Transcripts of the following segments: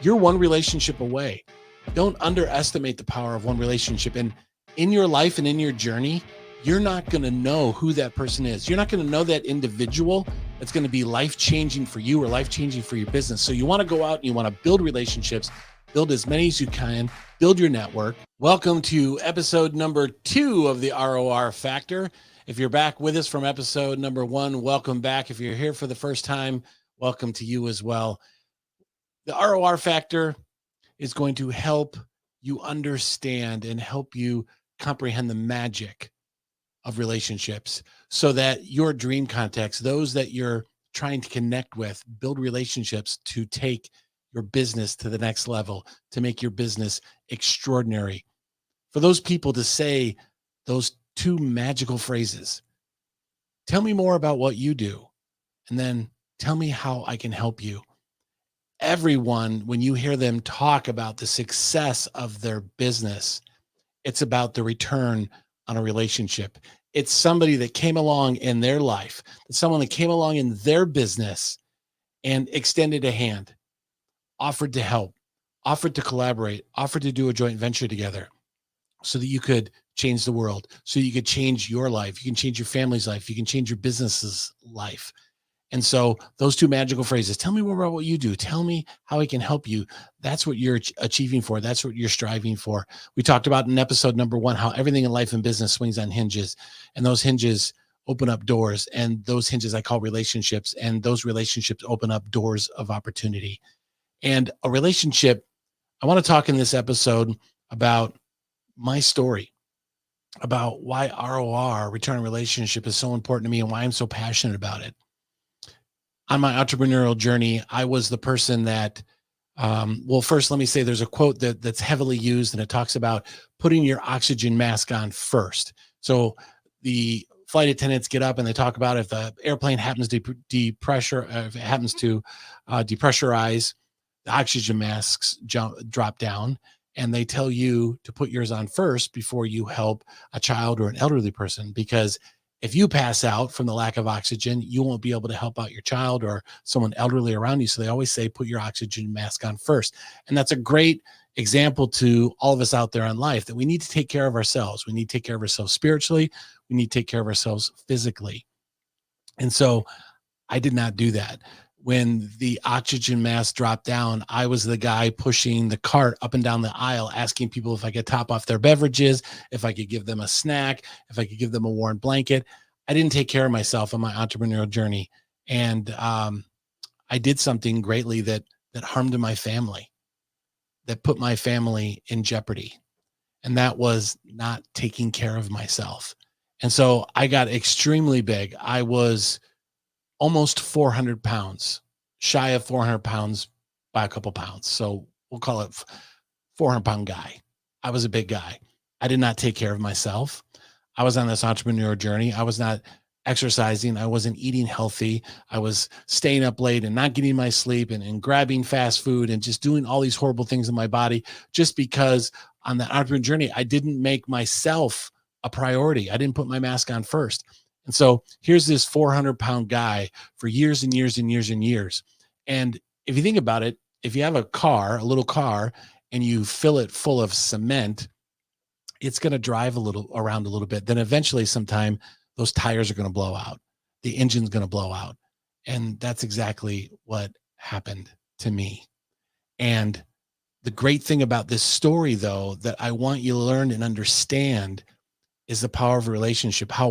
You're one relationship away. Don't underestimate the power of one relationship. And in your life and in your journey, you're not going to know who that person is. You're not going to know that individual that's going to be life-changing for you or life-changing for your business. So you want to go out and you want to build relationships, build as many as you can, build your network. Welcome to episode number 2 of the ROR Factor. If you're back with us from episode number 1, welcome back. If you're here for the first time, welcome to you as well. The ROR Factor is going to help you understand and help you comprehend the magic of relationships so that your dream contacts, those that you're trying to connect with, build relationships to take your business to the next level, to make your business extraordinary. For those people to say those 2 magical phrases, tell me more about what you do, and then tell me how I can help you. Everyone, when you hear them talk about the success of their business, it's about the return on a relationship. It's somebody that came along in their life, someone that came along in their business and extended a hand, offered to help, offered to collaborate, offered to do a joint venture together so that you could change the world, so you could change your life. You can change your family's life. You can change your business's life. And so those 2 magical phrases, tell me more about what you do. Tell me how I can help you. That's what you're achieving for. That's what you're striving for. We talked about in episode number 1, how everything in life and business swings on hinges, and those hinges open up doors, and those hinges I call relationships, and those relationships open up doors of opportunity. And a relationship, I want to talk in this episode about my story, about why ROR, return on relationship, is so important to me and why I'm so passionate about it. On my entrepreneurial journey, I was the person that, first, let me say there's a quote that's heavily used, and it talks about putting your oxygen mask on first. So the flight attendants get up and they talk about if the airplane happens to depressurize, the oxygen masks drop down, and they tell you to put yours on first before you help a child or an elderly person, because if you pass out from the lack of oxygen, you won't be able to help out your child or someone elderly around you. So they always say, put your oxygen mask on first. And that's a great example to all of us out there in life, that we need to take care of ourselves. We need to take care of ourselves spiritually. We need to take care of ourselves physically. And so I did not do that. When the oxygen mask dropped down, I was the guy pushing the cart up and down the aisle, asking people if I could top off their beverages, if I could give them a snack, if I could give them a warm blanket. I didn't take care of myself on my entrepreneurial journey. And I did something greatly that harmed my family, that put my family in jeopardy. And that was not taking care of myself. And so I got extremely big. I was almost 400 pounds, shy of 400 pounds by a couple pounds. So we'll call it 400-pound guy. I was a big guy. I did not take care of myself. I was on this entrepreneurial journey. I was not exercising. I wasn't eating healthy. I was staying up late and not getting my sleep and grabbing fast food and just doing all these horrible things in my body, just because on the entrepreneurial journey, I didn't make myself a priority. I didn't put my mask on first. And so here's this 400-pound guy for years and years and years and years. And if you think about it, if you have a little car, and you fill it full of cement, it's going to drive around a little bit. Then eventually sometime those tires are going to blow out. The engine's going to blow out. And that's exactly what happened to me. And the great thing about this story, though, that I want you to learn and understand is the power of a relationship, how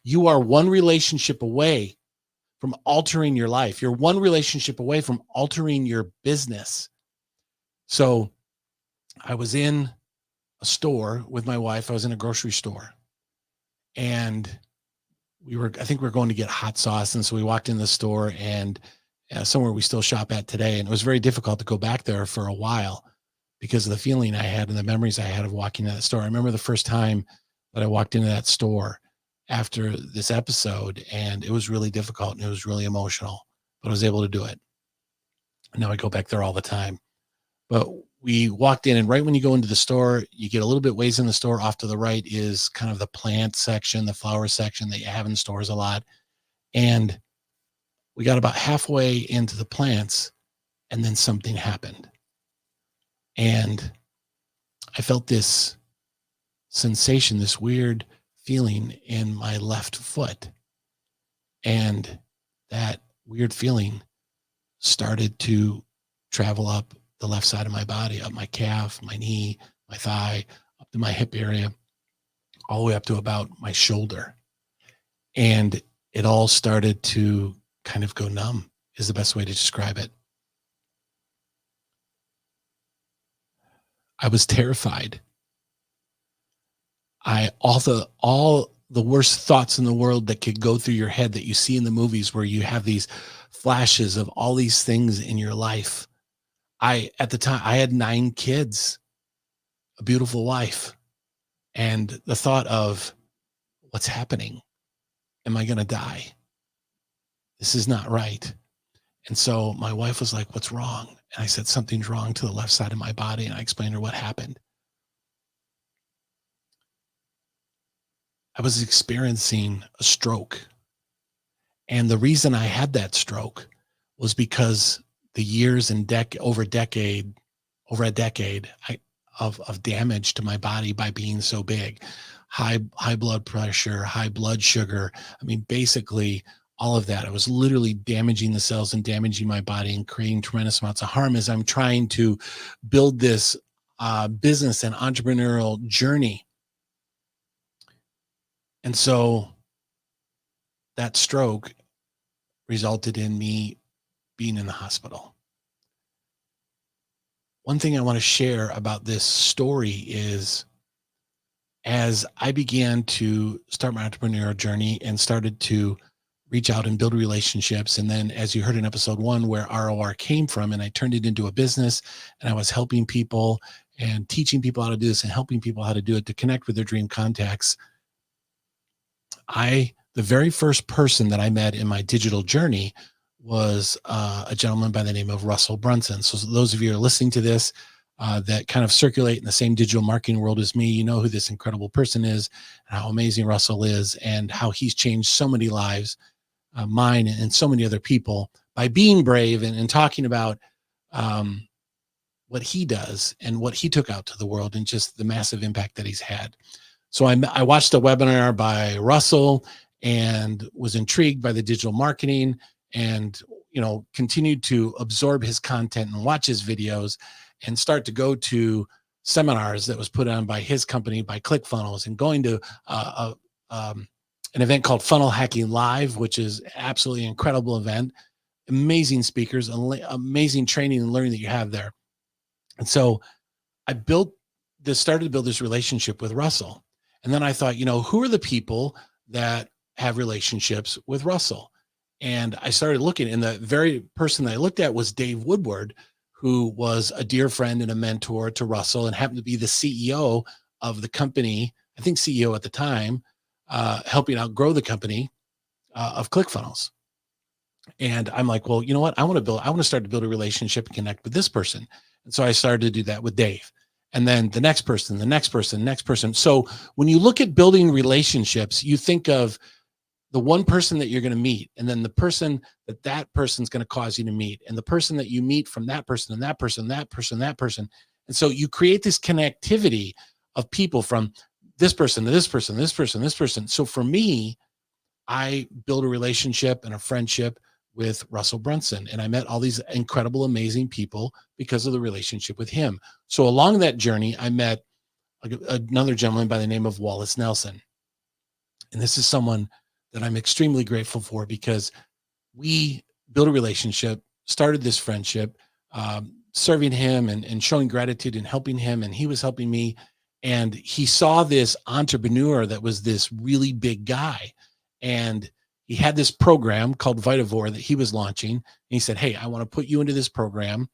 you are one relationship away from altering your life. You're one relationship away from altering your business. So I was in a store with my wife. I was in a grocery store, and I think we were going to get hot sauce. And so we walked in the store, and somewhere we still shop at today. And it was very difficult to go back there for a while, because of the feeling I had and the memories I had of walking into that store. I remember the first time that I walked into that store after this episode, and it was really difficult and it was really emotional, but I was able to do it. And now I go back there all the time. But we walked in, and right when you go into the store, you get a little bit ways in the store. Off to the right is kind of the plant section, the flower section that you have in stores a lot. And we got about halfway into the plants, And then something happened. And I felt this sensation, this weird feeling in my left foot. And that weird feeling started to travel up the left side of my body, up my calf, my knee, my thigh, up to my hip area, all the way up to about my shoulder. And it all started to kind of go numb, is the best way to describe it. I was terrified. All the worst thoughts in the world that could go through your head that you see in the movies where you have these flashes of all these things in your life. At the time, I had 9 kids, a beautiful wife, and the thought of what's happening? Am I going to die? This is not right. And so my wife was like, what's wrong? And I said, something's wrong to the left side of my body. And I explained to her what happened. I was experiencing a stroke. And the reason I had that stroke was because the years and over a decade of damage to my body by being so big, high blood pressure, high blood sugar. I mean, basically all of that. I was literally damaging the cells and damaging my body and creating tremendous amounts of harm as I'm trying to build this business and entrepreneurial journey. And so that stroke resulted in me being in the hospital. One thing I want to share about this story is as I began to start my entrepreneurial journey and started to reach out and build relationships. And then as you heard in episode 1, where ROR came from, and I turned it into a business and I was helping people and teaching people how to do this and helping people how to do it to connect with their dream contacts. The very first person that I met in my digital journey was a gentleman by the name of Russell Brunson. So those of you who are listening to this that kind of circulate in the same digital marketing world as me, you know who this incredible person is, and how amazing Russell is, and how he's changed so many lives, mine and so many other people, by being brave and talking about what he does and what he took out to the world and just the massive impact that he's had. So I watched a webinar by Russell and was intrigued by the digital marketing and, continued to absorb his content and watch his videos and start to go to seminars that was put on by his company, by ClickFunnels, and going to an event called Funnel Hacking Live, which is absolutely incredible event, amazing speakers, amazing training and learning that you have there. And so I started to build this relationship with Russell. And then I thought, who are the people that have relationships with Russell? And I started looking, and the very person that I looked at was Dave Woodward, who was a dear friend and a mentor to Russell and happened to be the CEO of the company, I think CEO at the time, helping out grow the company of ClickFunnels. And I'm like, well, you know what? I want to start to build a relationship and connect with this person. And so I started to do that with Dave. And then the next person, the next person, next person. So when you look at building relationships, you think of the one person that you're going to meet, and then the person that person's going to cause you to meet, and the person that you meet from that person, and that person, that person, that person. And so you create this connectivity of people from this person to this person, this person, this person. So for me, I built a relationship and a friendship with Russell Brunson, and I met all these incredible, amazing people because of the relationship with him. So along that journey, I met another gentleman by the name of Wallace Nelson. And this is someone that I'm extremely grateful for because we built a relationship, started this friendship, serving him and showing gratitude and helping him. And he was helping me. And he saw this entrepreneur that was this really big guy. And he had this program called Vitavore that he was launching. And he said, hey, I want to put you into this program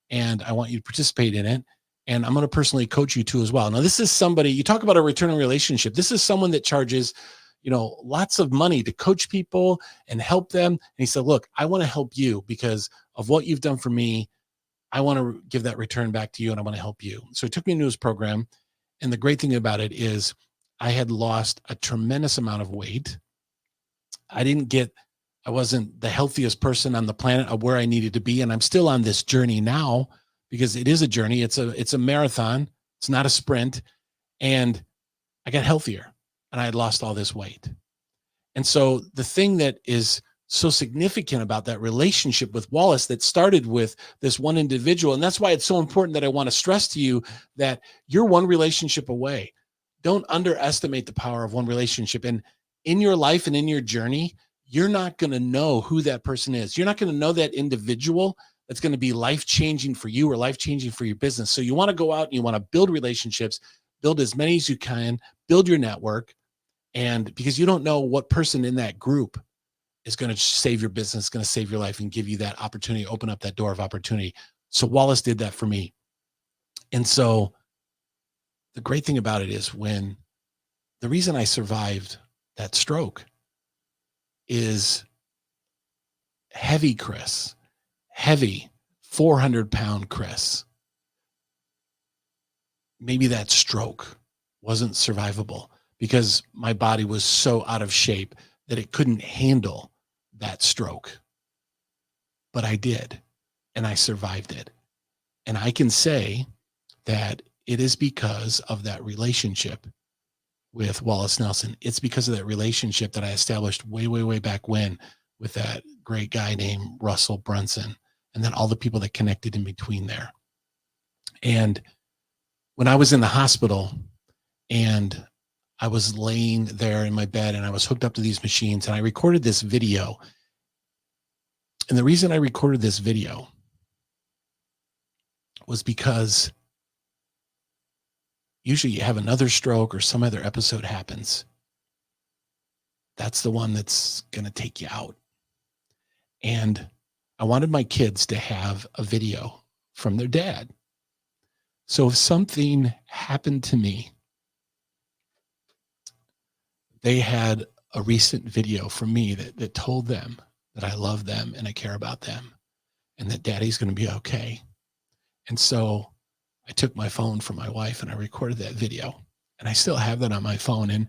and I want you to participate in it. And I'm going to personally coach you too as well. Now, this is somebody, you talk about a return on relationship. This is someone that charges, lots of money to coach people and help them. And he said, look, I want to help you because of what you've done for me. I want to give that return back to you and I want to help you. So he took me into his program. And the great thing about it is I had lost a tremendous amount of weight. I didn't get I wasn't the healthiest person on the planet of where I needed to be. And I'm still on this journey now because it is a journey. It's a marathon. It's not a sprint. And I got healthier and I had lost all this weight. And so the thing that is so significant about that relationship with Wallace that started with this one individual, and that's why it's so important that I want to stress to you that you're one relationship away. Don't underestimate the power of one relationship. And in your life and in your journey, you're not going to know who that person is. You're not going to know that individual that's going to be life-changing for you or life-changing for your business. So you want to go out and you want to build relationships, build as many as you can, build your network. And because you don't know what person in that group is going to save your business, going to save your life and give you that opportunity, open up that door of opportunity. So Wallace did that for me. And so the great thing about it is the reason I survived that stroke is heavy Chris, heavy 400-pound Chris. Maybe that stroke wasn't survivable because my body was so out of shape that it couldn't handle that stroke. But I did, and I survived it. And I can say that it is because of that relationship with Wallace Nelson. It's because of that relationship that I established way, way, way back when with that great guy named Russell Brunson, and then all the people that connected in between there. And when I was in the hospital and I was laying there in my bed and I was hooked up to these machines and I recorded this video. And the reason I recorded this video was because usually you have another stroke or some other episode happens. That's the one that's going to take you out. And I wanted my kids to have a video from their dad. So if something happened to me, they had a recent video from me that told them that I love them and I care about them and that daddy's going to be okay. And so I took my phone from my wife and I recorded that video, and I still have that on my phone. And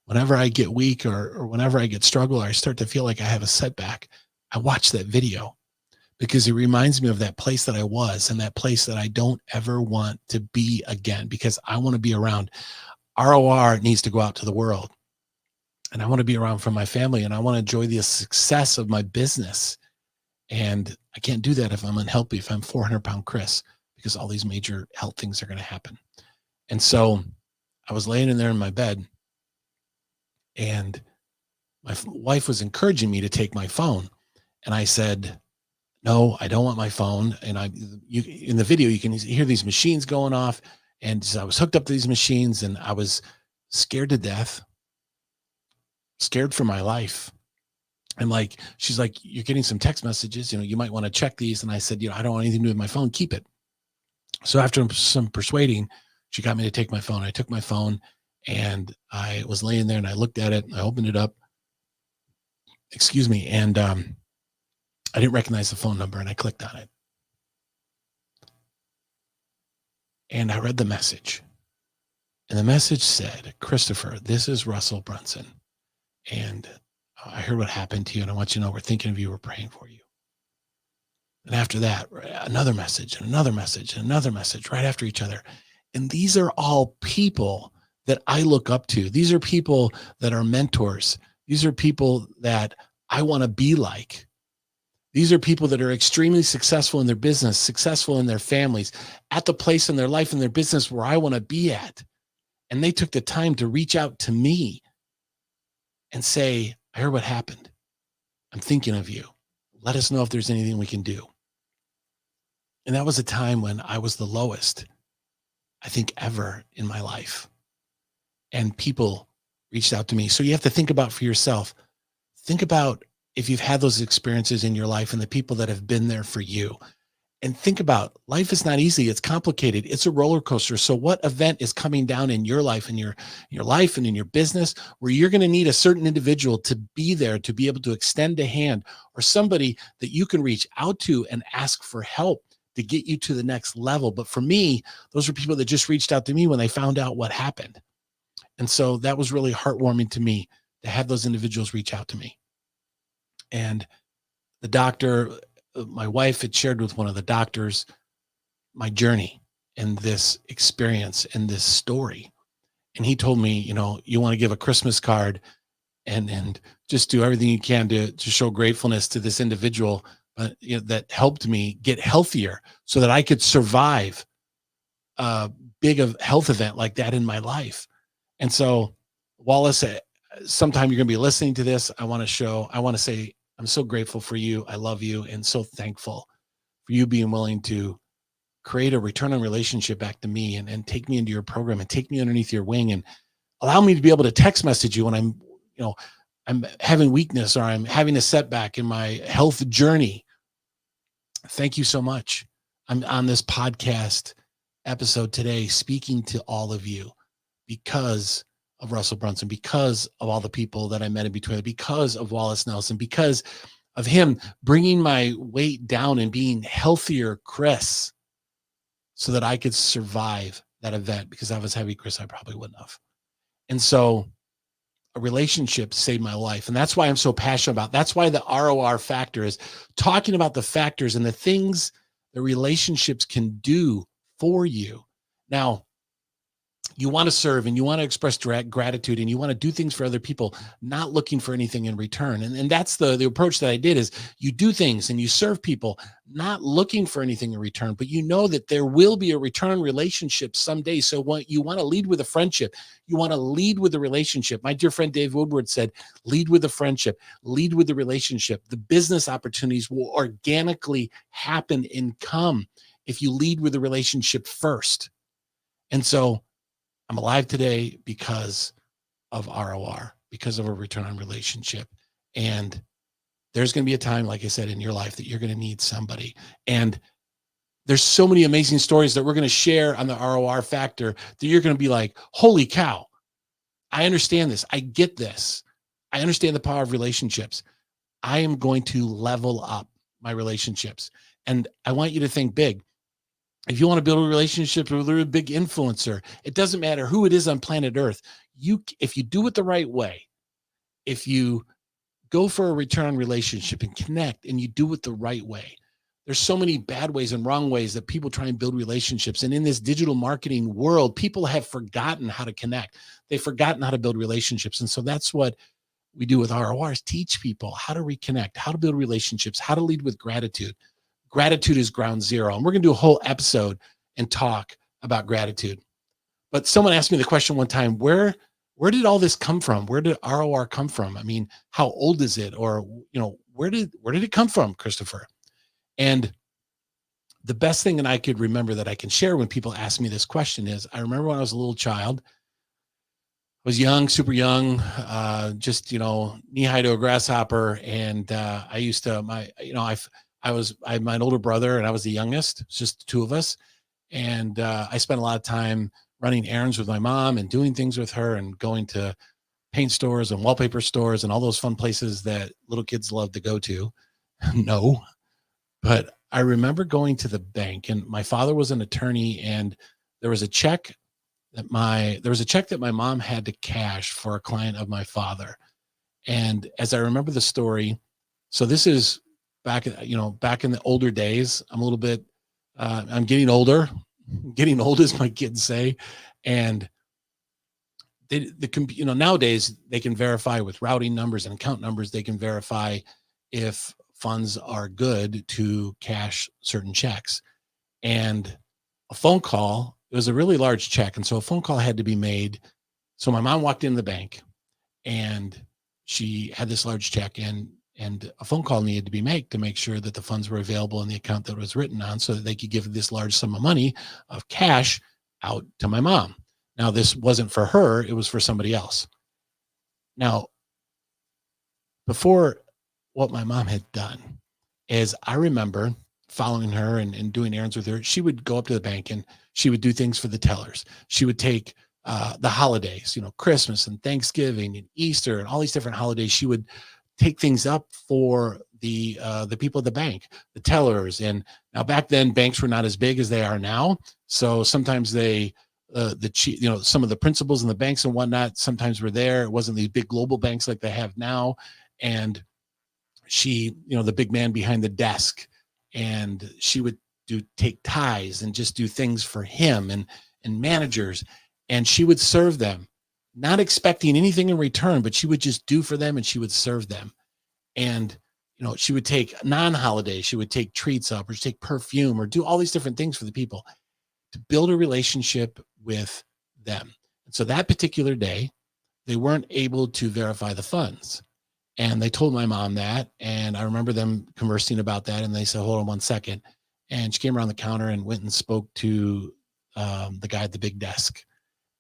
whenever I get weak or whenever I get struggle or I start to feel like I have a setback, I watch that video because it reminds me of that place that I was and that place that I don't ever want to be again, because I want to be around. ROR needs to go out to the world. And I want to be around for my family, and I want to enjoy the success of my business. And I can't do that if I'm unhealthy, if I'm 400-pound Chris, because all these major health things are going to happen. And so I was laying in there in my bed, and my wife was encouraging me to take my phone. And I said, no, I don't want my phone. And in the video, you can hear these machines going off. And so I was hooked up to these machines and I was scared to death. Scared for my life. And like, she's like, you're getting some text messages, you might want to check these. And I said, I don't want anything to do with my phone. Keep it. So after some persuading, she got me to take my phone. I took my phone and I was laying there and I looked at it and I opened it up. Excuse me. And I didn't recognize the phone number and I clicked on it. And I read the message. And the message said, Christopher, this is Russell Brunson. And I heard what happened to you, and I want you to know we're thinking of you, we're praying for you. And after that, another message and another message and another message right after each other. And these are all people that I look up to. These are people that are mentors. These are people that I want to be like. These are people that are extremely successful in their business, successful in their families, at the place in their life and their business where I want to be at. And they took the time to reach out to me and say, I heard what happened. I'm thinking of you. Let us know if there's anything we can do. And that was a time when I was the lowest, I think, ever in my life. And people reached out to me. So you have to think about for yourself. Think about if you've had those experiences in your life and the people that have been there for you. And think about, life is not easy. It's complicated. It's a roller coaster. So what event is coming down in your life, in your life and in your business, where you're going to need a certain individual to be there, to be able to extend a hand, or somebody that you can reach out to and ask for help to get you to the next level. But for me, those were people that just reached out to me when they found out what happened. And so that was really heartwarming to me to have those individuals reach out to me. And the doctor, my wife had shared with one of the doctors my journey and this experience and this story. And he told me, you want to give a Christmas card and just do everything you can to show gratefulness to this individual that helped me get healthier so that I could survive a big of health event like that in my life. And so, Wallace, sometime you're going to be listening to this. I want to say, I'm so grateful for you. I love you and so thankful for you being willing to create a return on relationship back to me and take me into your program and take me underneath your wing and allow me to be able to text message you when I'm having weakness or I'm having a setback in my health journey. Thank you so much. I'm on this podcast episode today speaking to all of you because of Russell Brunson, because of all the people that I met in between, because of Wallace Nelson, because of him bringing my weight down and being healthier, Chris, so that I could survive that event. Because if I was heavy, Chris, I probably wouldn't have. And so a relationship saved my life. And that's why I'm so passionate about. That's why the ROR factor is talking about the factors and the things the relationships can do for you. Now, you want to serve and you want to express direct gratitude and you want to do things for other people, not looking for anything in return. And that's the approach that I did is you do things and you serve people, not looking for anything in return, but you know that there will be a return relationship someday. So what you want to lead with a friendship, you want to lead with a relationship. My dear friend, Dave Woodward said, lead with a friendship, lead with the relationship. The business opportunities will organically happen and come if you lead with the relationship first. And so I'm alive today because of ROR, because of a return on relationship. And there's going to be a time, like I said, in your life that you're going to need somebody. And there's so many amazing stories that we're going to share on the ROR factor that you're going to be like, holy cow, I understand this. I get this. I understand the power of relationships. I am going to level up my relationships. And I want you to think big. If you want to build a relationship with a big influencer, it doesn't matter who it is on planet Earth. If you do it the right way, if you go for a return on relationship and connect and you do it the right way, there's so many bad ways and wrong ways that people try and build relationships. And in this digital marketing world, people have forgotten how to connect. They've forgotten how to build relationships. And so that's what we do with RORs, teach people how to reconnect, how to build relationships, how to lead with gratitude. Gratitude is ground zero. And we're going to do a whole episode and talk about gratitude. But someone asked me the question one time, where did all this come from? Where did ROR come from? I mean, how old is it? Or, where did it come from, Christopher? And the best thing that I could remember that I can share when people ask me this question is, I remember when I was a little child, I was young, super young, just, knee high to a grasshopper. And I used to, I had my older brother and I was the youngest. It's just the two of us. And I spent a lot of time running errands with my mom and doing things with her and going to paint stores and wallpaper stores and all those fun places that little kids love to go to. No, but I remember going to the bank and my father was an attorney and there was a check that my mom had to cash for a client of my father. And as I remember the story, so this is back in the older days. I'm a little bit, I'm getting older, getting old as my kids say. And nowadays they can verify with routing numbers and account numbers. They can verify if funds are good to cash certain checks. And a phone call, it was a really large check. And so a phone call had to be made. So my mom walked into the bank and she had this large check and a phone call needed to be made to make sure that the funds were available in the account that it was written on so that they could give this large sum of money of cash out to my mom. Now, this wasn't for her, it was for somebody else. Now, before what my mom had done is I remember following her and doing errands with her. She would go up to the bank and she would do things for the tellers. She would take the holidays, Christmas and Thanksgiving and Easter and all these different holidays. She would take things up for the people at the bank, the tellers. And now back then banks were not as big as they are now. So sometimes some of the principals in the banks and whatnot, sometimes were there. It wasn't these big global banks like they have now. And she, the big man behind the desk, and she would take ties and just do things for him and managers, and she would serve them, not expecting anything in return, but she would just do for them and she would serve them. And she would take non-holiday, she would take treats up, or take perfume, or do all these different things for the people to build a relationship with them. And so that particular day, they weren't able to verify the funds. And they told my mom that. And I remember them conversing about that. And they said, hold on one second. And she came around the counter and went and spoke to the guy at the big desk.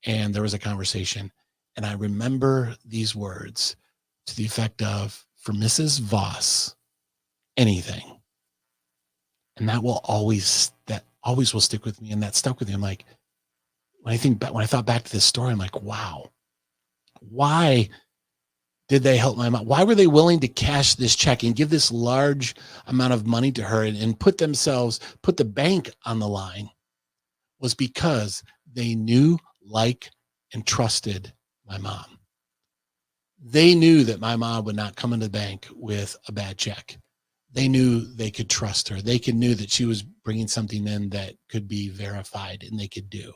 And there was a conversation. And I remember these words to the effect of, for Mrs. Voss, anything. And that always will stick with me. And that stuck with me. I'm like, when I thought back to this story, I'm like, wow, why did they help my mom? Why were they willing to cash this check and give this large amount of money to her and put the bank on the line? Was because they knew, like, and trusted my mom. They knew that my mom would not come into the bank with a bad check. They knew they could trust her. They knew that she was bringing something in that could be verified and they could do.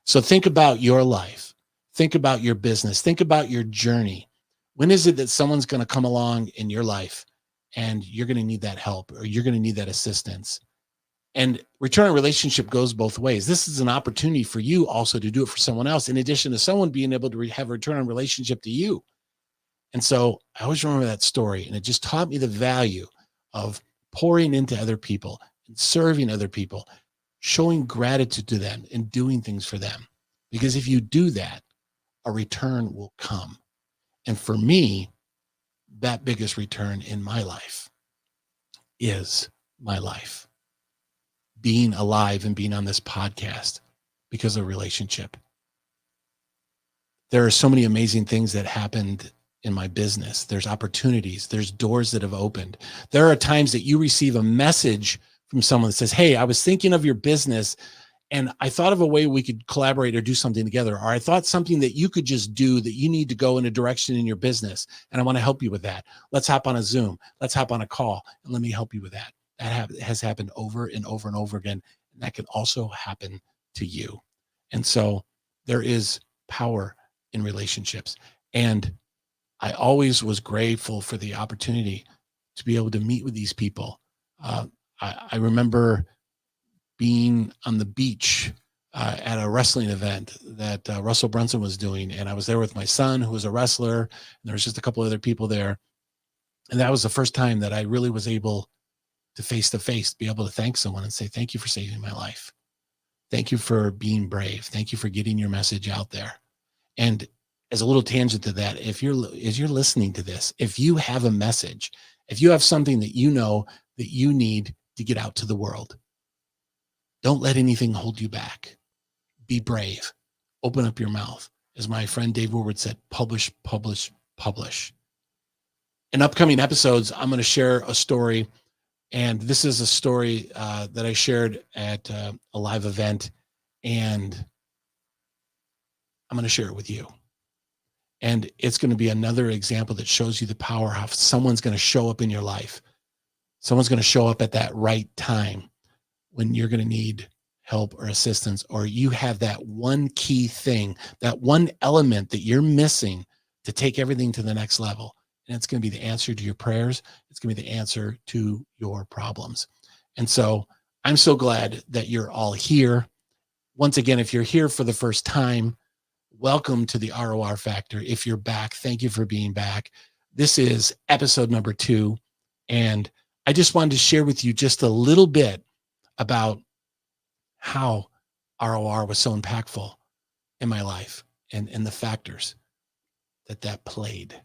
So think about your life. Think about your business. Think about your journey. When is it that someone's going to come along in your life and you're going to need that help, or you're going to need that assistance? And return on relationship goes both ways. This is an opportunity for you also to do it for someone else, in addition to someone being able to have a return on relationship to you. And so I always remember that story, and it just taught me the value of pouring into other people and serving other people, showing gratitude to them and doing things for them. Because if you do that, a return will come. And for me, that biggest return in my life is my life. Being alive and being on this podcast because of relationship. There are so many amazing things that happened in my business. There's opportunities. There's doors that have opened. There are times that you receive a message from someone that says, hey, I was thinking of your business and I thought of a way we could collaborate or do something together. Or I thought something that you could just do, that you need to go in a direction in your business. And I want to help you with that. Let's hop on a Zoom. Let's hop on a call and let me help you with that. That has happened over and over and over again. And that can also happen to you. And so there is power in relationships. And I always was grateful for the opportunity to be able to meet with these people. I remember being on the beach at a wrestling event that Russell Brunson was doing. And I was there with my son, who was a wrestler. And there was just a couple other people there. And that was the first time that I really was able to face-to-face, be able to thank someone and say, thank you for saving my life. Thank you for being brave. Thank you for getting your message out there. And as a little tangent to that, as you're listening to this, if you have a message, if you have something that you know that you need to get out to the world, don't let anything hold you back. Be brave. Open up your mouth. As my friend Dave Woodward said, publish, publish, publish. In upcoming episodes, I'm going to share a story. And this is a story that I shared at a live event. And I'm going to share it with you. And it's going to be another example that shows you the power of how someone's going to show up in your life. Someone's going to show up at that right time when you're going to need help or assistance, or you have that one key thing, that one element that you're missing to take everything to the next level. And it's going to be the answer to your prayers. It's going to be the answer to your problems. And so I'm so glad that you're all here. Once again, if you're here for the first time, welcome to the ROR Factor. If you're back, thank you for being back. This is episode number 2. And I just wanted to share with you just a little bit about how ROR was so impactful in my life and the factors that played.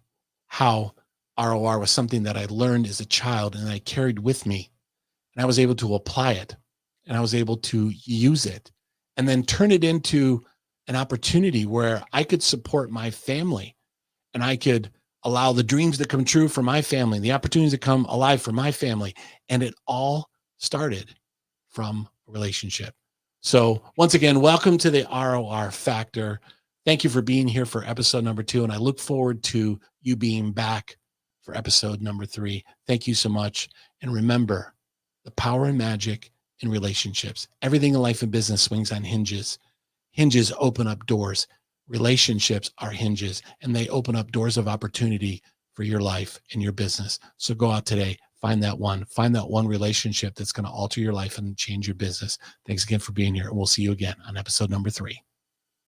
How ROR was something that I learned as a child and I carried with me, and I was able to apply it, and I was able to use it and then turn it into an opportunity where I could support my family, and I could allow the dreams to come true for my family, the opportunities to come alive for my family. And it all started from a relationship. So once again, welcome to the ROR Factor. Thank you for being here for episode number 2. And I look forward to you being back for episode number 3. Thank you so much. And remember, the power and magic in relationships. Everything in life and business swings on hinges. Hinges open up doors. Relationships are hinges, and they open up doors of opportunity for your life and your business. So go out today, find that one relationship that's going to alter your life and change your business. Thanks again for being here. And we'll see you again on episode number 3.